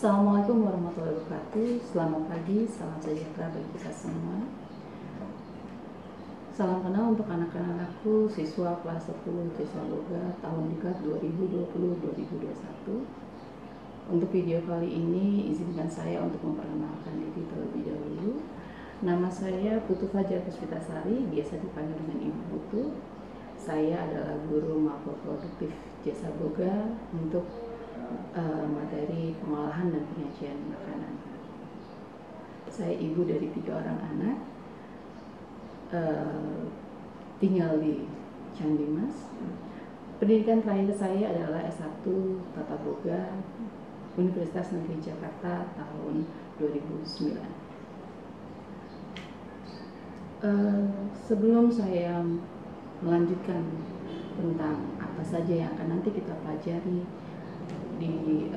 Assalamualaikum warahmatullahi wabarakatuh. Selamat pagi, salam sejahtera bagi kita semua. Salam kenal untuk anak-anakku siswa kelas 10 Jasa Boga tahun diklat 2020-2021. Untuk video kali ini izinkan saya untuk memperkenalkan diri terlebih dahulu. Nama saya Putu Fajar Puspitasari, biasa dipanggil dengan Ibu Putu. Saya adalah guru makroproduktif Jasa Boga untuk materi pengolahan dan penyajian makanan. Saya ibu dari 3 orang anak, tinggal di Cangdimas. Pendidikan terakhir saya adalah S1 Tata Boga Universitas Negeri Jakarta tahun 2009. Sebelum saya melanjutkan tentang apa saja yang akan nanti kita pelajari di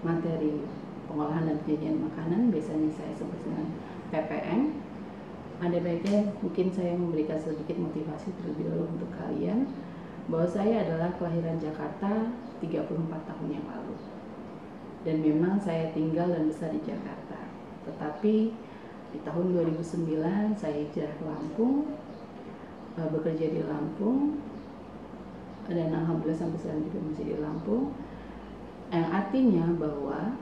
materi pengolahan dan penyajian makanan, biasanya saya sebut dengan PPM. Ada baiknya mungkin saya memberikan sedikit motivasi terlebih dahulu untuk kalian bahwa saya adalah kelahiran Jakarta 34 tahun yang lalu, dan memang saya tinggal dan besar di Jakarta. Tetapi di tahun 2009 saya hijrah ke Lampung, bekerja di Lampung, dan alhamdulillah sampai sekarang juga masih di Lampung. Yang artinya bahwa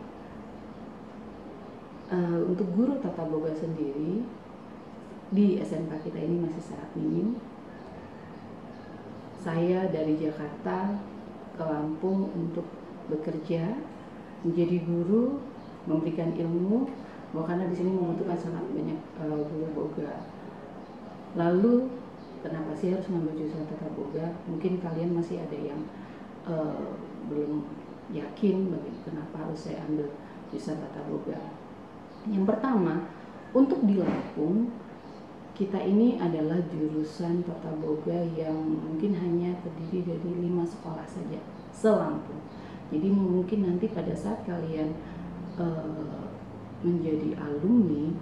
untuk guru tata boga sendiri di SMK kita ini masih sangat minim. Saya dari Jakarta ke Lampung untuk bekerja menjadi guru, memberikan ilmu, karena di sini membutuhkan sangat banyak guru boga. Lalu kenapa sih harus mengambil jurusan tata boga? Mungkin kalian masih ada yang belum yakin kenapa harus saya ambil jurusan tata boga. Yang pertama, untuk di Lampung kita ini adalah jurusan tata boga yang mungkin hanya terdiri dari 5 sekolah saja se-Lampung. Jadi mungkin nanti pada saat kalian menjadi alumni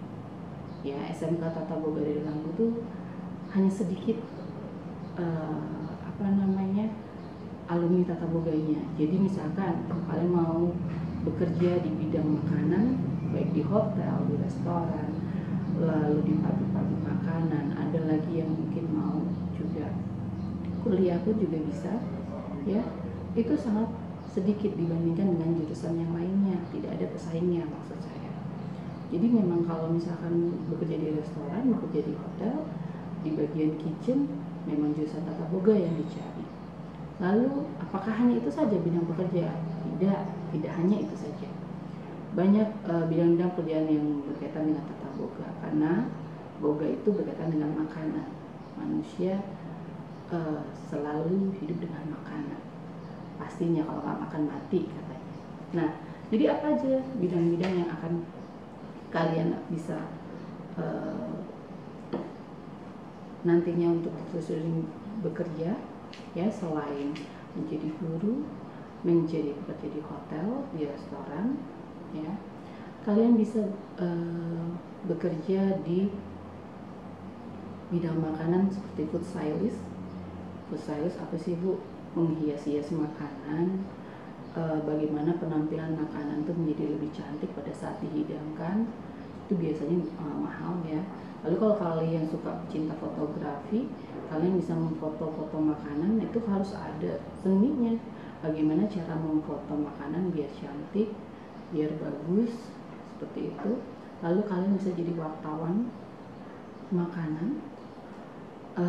ya SMK tata boga dari Lampung itu hanya sedikit alumni tata boganya. Jadi misalkan kalian mau bekerja di bidang makanan, baik di hotel, di restoran, lalu di pabrik-pabrik makanan, ada lagi yang mungkin mau juga kuliah pun juga bisa, ya. Itu sangat sedikit dibandingkan dengan jurusan yang lainnya, tidak ada pesaingnya maksud saya. Jadi memang kalau misalkan bekerja di restoran, bekerja di hotel, di bagian kitchen, memang jurusan tata boga yang dicari. Lalu apakah hanya itu saja bidang pekerjaan? Tidak hanya itu saja. Banyak bidang-bidang pekerjaan yang berkaitan dengan tata boga, karena boga itu berkaitan dengan makanan. Manusia selalu hidup dengan makanan. Pastinya kalau nggak makan mati katanya. Nah, jadi apa aja bidang-bidang yang akan kalian bisa nantinya untuk terus bekerja, ya, selain menjadi guru, menjadi pekerja di hotel, di restoran, ya, kalian bisa bekerja di bidang makanan seperti food stylist. Food stylist apa sih, Bu? Menghias-hias makanan, bagaimana penampilan makanan itu menjadi lebih cantik pada saat dihidangkan. Itu biasanya mahal, ya. Lalu kalau kalian suka cinta fotografi, kalian bisa memfoto-foto makanan, itu harus ada seninya. Bagaimana cara memfoto makanan biar cantik, biar bagus, seperti itu. Lalu kalian bisa jadi wartawan makanan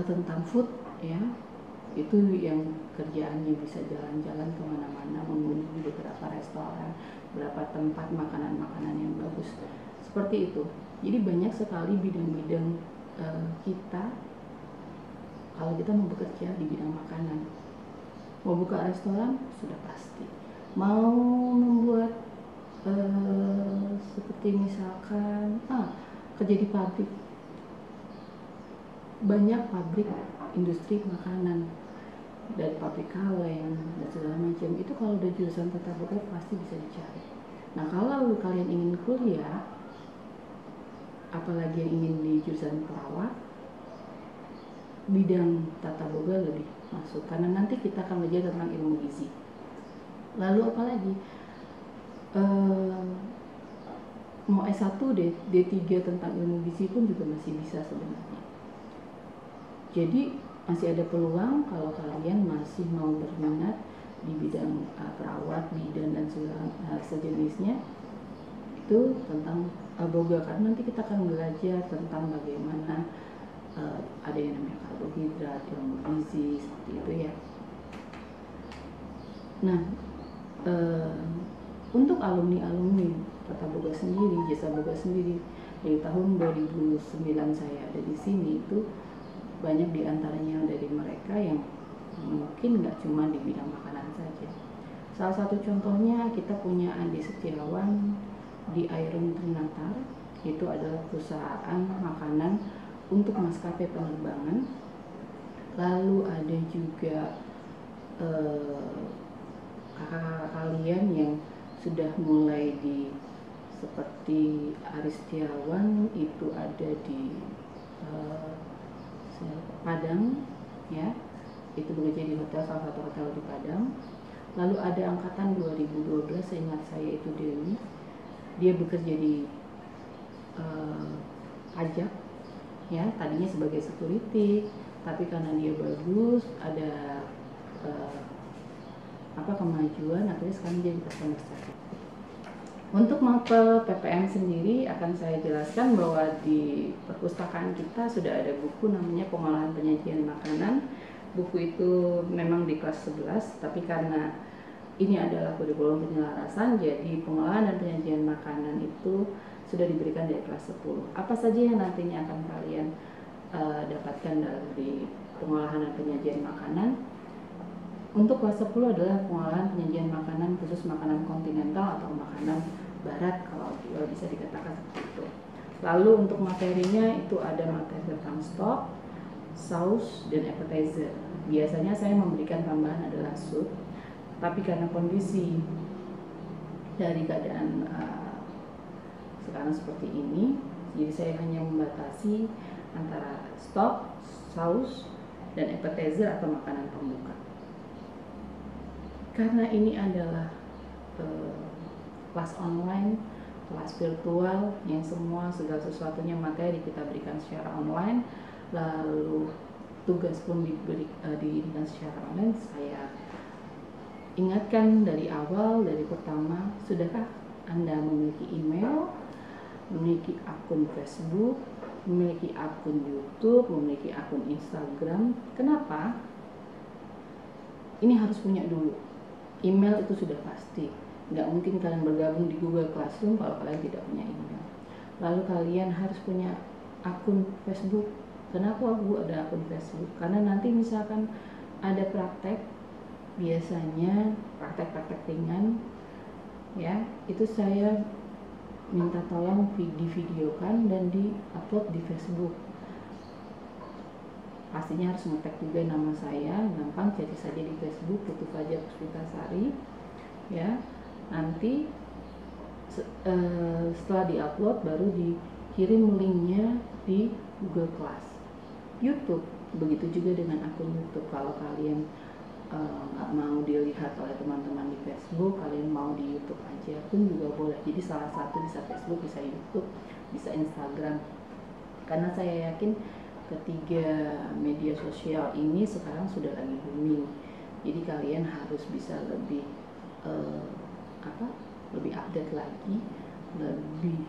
tentang food, ya. Itu yang kerjaannya bisa jalan-jalan kemana-mana, mengunjungi beberapa restoran, beberapa tempat makanan-makanan yang bagus, seperti itu. Jadi banyak sekali bidang-bidang kita kalau kita mau bekerja di bidang makanan. Mau buka restoran sudah pasti, mau membuat seperti misalkan kerja di pabrik, banyak pabrik industri makanan, dari pabrik kaleng dan segala macam. Itu kalau udah jurusan tata boga pasti bisa dicari. Nah, kalau kalian ingin kuliah, apalagi yang ingin di jurusan perawat, bidang tata boga lebih masuk, karena nanti kita akan belajar tentang ilmu gizi. Lalu apalagi mau S1, D3 tentang ilmu gizi pun juga masih bisa sebenarnya. Jadi masih ada peluang kalau kalian masih mau berminat di bidang perawat, bidan dan segala sejenisnya, itu tentang boga, karena nanti kita akan belajar tentang bagaimana ada yang namanya karbohidrat, ilmu gizi, seperti itu ya. Nah, untuk alumni Tata Boga sendiri, Jasa Boga sendiri, dari tahun 2009 saya ada di sini, itu banyak diantaranya dari mereka yang mungkin nggak cuma di bidang makanan saja. Salah satu contohnya kita punya Andi Setiawan di Iron Trinatar, itu adalah perusahaan makanan untuk maskapai penerbangan. Lalu ada juga kakak-kakak kalian yang sudah mulai di seperti Aris Setiawan, itu ada di Padang ya, itu bekerja di hotel, salah satu hotel di Padang. Lalu ada angkatan 2012, seingat saya itu Dewi, dia bekerja di pajak ya, tadinya sebagai security, tapi karena dia bagus, ada kemajuan, akhirnya sekarang jadi customer service. Untuk mapel PPM sendiri akan saya jelaskan bahwa di perpustakaan kita sudah ada buku namanya Pengolahan Penyajian Makanan. Buku itu memang di kelas 11, tapi karena ini adalah kurikulum penyelarasan, jadi pengolahan dan penyajian makanan itu sudah diberikan dari kelas 10. Apa saja yang nantinya akan kalian dapatkan dari pengolahan dan penyajian makanan? Untuk kelas 10 adalah pengolahan penyajian makanan khusus makanan kontinental atau makanan barat, kalau bisa dikatakan seperti itu. Lalu untuk materinya itu ada materi tentang stok, saus, dan appetizer. Biasanya saya memberikan tambahan adalah sup, tapi karena kondisi dari keadaan sekarang seperti ini, jadi saya hanya membatasi antara stok, saus, dan appetizer atau makanan pembuka. Karena ini adalah kelas online, kelas virtual, yang semua segala sesuatunya materi kita berikan secara online, lalu tugas pun diberikan secara online. Saya ingatkan dari awal, dari pertama, sudahkah Anda memiliki email, memiliki akun Facebook, memiliki akun YouTube, memiliki akun Instagram? Kenapa? Ini harus punya dulu. Email itu sudah pasti, nggak mungkin kalian bergabung di Google Classroom kalau kalian tidak punya email. Lalu kalian harus punya akun Facebook. Kenapa Bu ada akun Facebook? Karena nanti misalkan ada praktek, biasanya praktek-praktek ringan ya, itu saya minta tolong divideokan dan di-upload di Facebook. Pastinya harus nge-tag juga nama saya, gampang cari saja di Facebook Putu Fajar Puspitasari ya. Nanti setelah di-upload baru dikirim linknya di Google Class. YouTube begitu juga dengan akun YouTube. Kalau kalian nggak mau dilihat oleh teman-teman di Facebook, kalian mau di YouTube aja pun juga boleh. Jadi salah satu bisa Facebook, bisa YouTube, bisa Instagram. Karena saya yakin ketiga media sosial ini sekarang sudah lagi booming. Jadi kalian harus bisa lebih lebih update lagi, lebih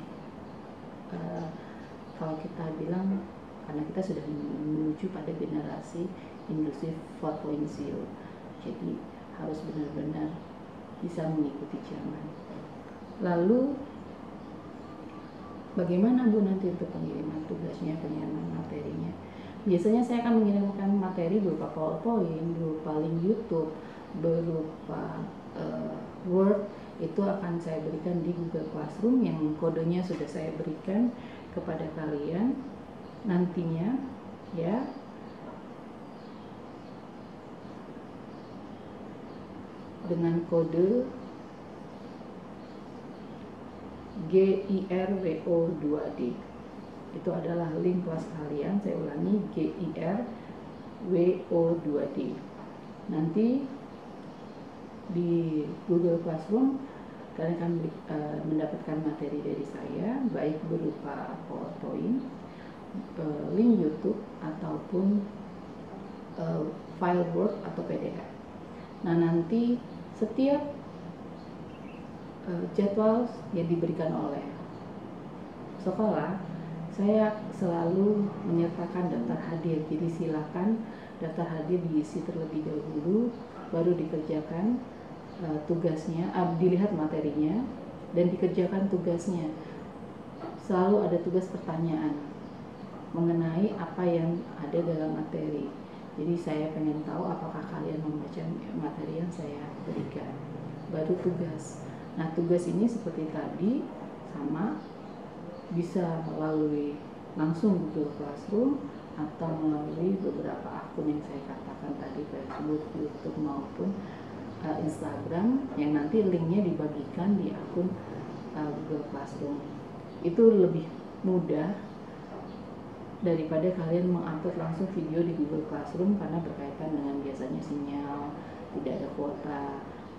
kalau kita bilang, karena kita sudah menuju pada generasi industri 4.0, jadi harus benar-benar bisa mengikuti zaman. Lalu bagaimana Bu nanti untuk pengiriman tugasnya, pengiriman materinya? Biasanya saya akan mengirimkan materi berupa PowerPoint, berupa link YouTube, berupa Word. Itu akan saya berikan di Google Classroom yang kodenya sudah saya berikan kepada kalian nantinya ya. Dengan kode GIRWO2D. Itu adalah link kelas kalian. Saya ulangi, GIRWO2D. Nanti di Google Classroom Kalian akan mendapatkan materi dari saya, baik berupa PowerPoint, link YouTube, ataupun file Word atau PDF. Nah, nanti setiap jadwal yang diberikan oleh sekolah, saya selalu menyertakan daftar hadir. Jadi silakan daftar hadir diisi terlebih dahulu, baru dikerjakan tugasnya, dilihat materinya, dan dikerjakan tugasnya. Selalu ada tugas pertanyaan mengenai apa yang ada dalam materi. Jadi saya pengen tahu apakah kalian membaca materi yang saya berikan. Baru tugas. Nah, tugas ini seperti tadi sama, bisa melalui langsung Google Classroom atau melalui beberapa akun yang saya katakan tadi, Facebook, YouTube maupun Instagram, yang nanti linknya dibagikan di akun Google Classroom. Itu lebih mudah daripada kalian mengupload langsung video di Google Classroom, karena berkaitan dengan biasanya sinyal, tidak ada kuota,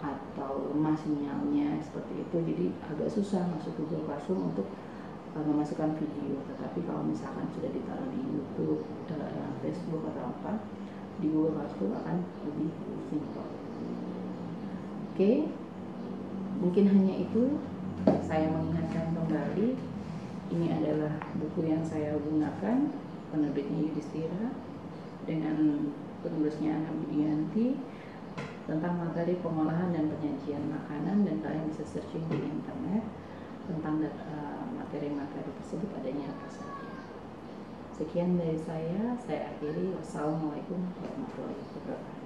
atau lemah sinyalnya seperti itu. Jadi agak susah masuk Google Classroom untuk memasukkan video. Tetapi kalau misalkan sudah ditaruh di YouTube, Facebook atau apa, di Google Classroom akan lebih simpel. Oke, mungkin hanya itu. Saya mengingatkan kembali, ini adalah buku yang saya gunakan, penerbitnya Yudhistira, dengan penulisnya Ana Budianti, tentang materi pengolahan dan penyajian makanan, dan kalian bisa searching di internet tentang materi-materi tersebut adanya apa saja. Sekian dari saya akhiri. Wassalamualaikum warahmatullahi wabarakatuh.